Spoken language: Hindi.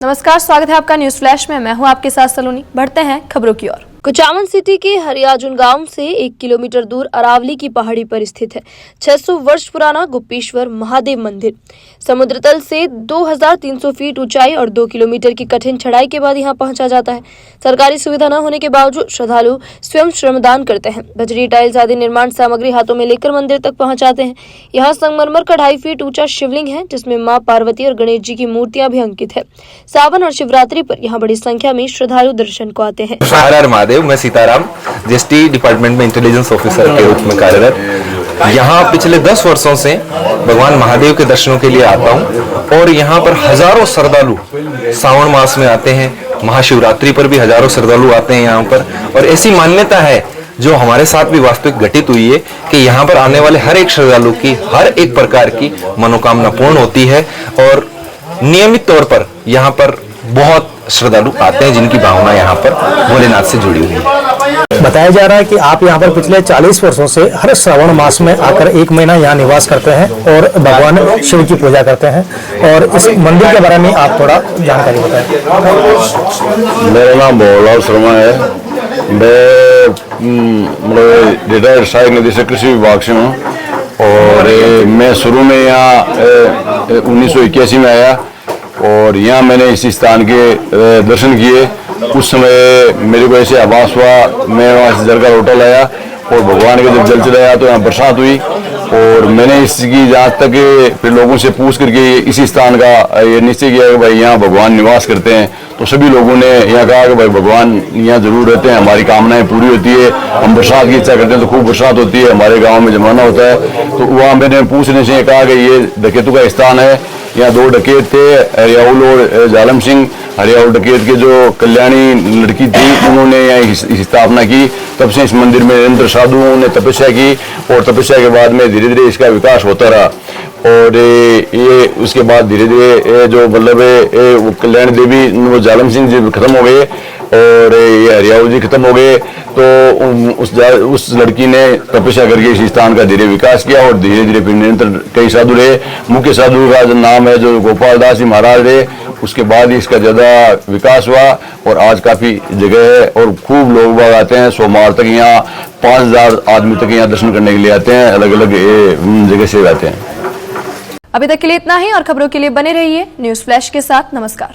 नमस्कार, स्वागत है आपका न्यूज फ्लैश में। मैं हूं आपके साथ सलोनी। बढ़ते हैं खबरों की ओर। कुचामन सिटी के हरियाजुन गांव से 1 किलोमीटर दूर अरावली की पहाड़ी पर स्थित है 600 वर्ष पुराना गुप्पेश्वर महादेव मंदिर। समुद्र तल से 2300 फीट ऊंचाई और 2 किलोमीटर की कठिन चढ़ाई के बाद यहां पहुंचा जाता है। सरकारी सुविधा न होने के बावजूद श्रद्धालु स्वयं श्रमदान करते हैं। बजरी, टाइल्स आदि निर्माण सामग्री हाथों में लेकर मंदिर तक पहुंचाते हैं। यहाँ संगमरमर का 2.5 फीट ऊंचा शिवलिंग है, जिसमें मां पार्वती और गणेश जी की मूर्तियां भी अंकित है। सावन और शिवरात्रि पर यहाँ बड़ी संख्या में श्रद्धालु दर्शन को आते हैं। मैं सीताराम, जीएसटी डिपार्टमेंट में इंटेलिजेंस ऑफिसर के रूप में कार्यरत। यहाँ पिछले 10 वर्षों से भगवान महादेव के दर्शनों के लिए आता हूँ और यहाँ पर हजारों श्रद्धालु सावन मास में आते हैं। महाशिवरात्रि पर भी हजारों श्रद्धालु आते हैं यहाँ पर। और ऐसी मान्यता है जो हमारे साथ भी वास्तविक घटित हुई है कि यहाँ पर आने वाले हर एक श्रद्धालु की हर एक प्रकार की मनोकामना पूर्ण होती है और नियमित तौर पर यहाँ पर बहुत श्रद्धालु आते हैं जिनकी भावना यहाँ पर भोलेनाथ से जुड़ी हुई है। बताया जा रहा है कि आप यहाँ पर पिछले 40 वर्षों से हर श्रावण मास में आकर 1 महीना यहाँ निवास करते हैं और भगवान शिव की पूजा करते हैं। और इस मंदिर के बारे में आप थोड़ा जानकारी बताएं। मेरा नाम भोलाल शर्मा है। मैं रिटायर्ड सहायक निदेशक कृषि विभाग से हूँ और मैं शुरू में यहाँ 1981 में आया और यहाँ मैंने इस स्थान के दर्शन किए। उस समय मेरे को ऐसे आभास हुआ, मैं वहाँ से जल का लोटा लाया और भगवान के जब जल चलाया तो यहाँ बरसात हुई और मैंने इसकी जहाँ तक फिर लोगों से पूछ करके इसी स्थान का ये निश्चय किया कि भाई यहाँ भगवान निवास करते हैं। तो सभी लोगों ने यहाँ कहा कि भाई भगवान यहाँ जरूर रहते हैं, हमारी कामनाएं पूरी होती है। हम बरसात की इच्छा करते हैं तो खूब बरसात होती है, हमारे गाँव में जमाना होता है। तो वहाँ मैंने पूछने से कहा कि ये डकैतों का स्थान है। यहाँ 2 डकैत थे, हरियाउल और जालम सिंह। हरियाउल डकैत के जो कल्याणी लड़की थी उन्होंने यहाँ स्थापना की। तब से इस मंदिर में निरंतर साधुओं ने तपस्या की और तपस्या के बाद में धीरे धीरे इसका विकास होता रहा। और ये उसके बाद धीरे धीरे जो मतलब वो कल्याण देवी वो जालम सिंह जी खत्म हो गए और ये हरियाउल जी खत्म हो गए। तो उस लड़की ने तपस्या करके इस स्थान का धीरे विकास किया और धीरे धीरे फिर निरंतर कई साधु रहे। मुख्य साधु का जो नाम है जो गोपाल दास जी महाराज रहे। उसके बाद इसका ज्यादा विकास हुआ और आज काफी जगह है और खूब लोग बाग आते हैं। सोमवार तक यहाँ 5000 आदमी तक यहाँ दर्शन करने के लिए आते हैं, अलग अलग जगह से आते हैं। अभी तक के लिए इतना ही और खबरों के लिए बने रहिए न्यूज फ्लैश के साथ। नमस्कार।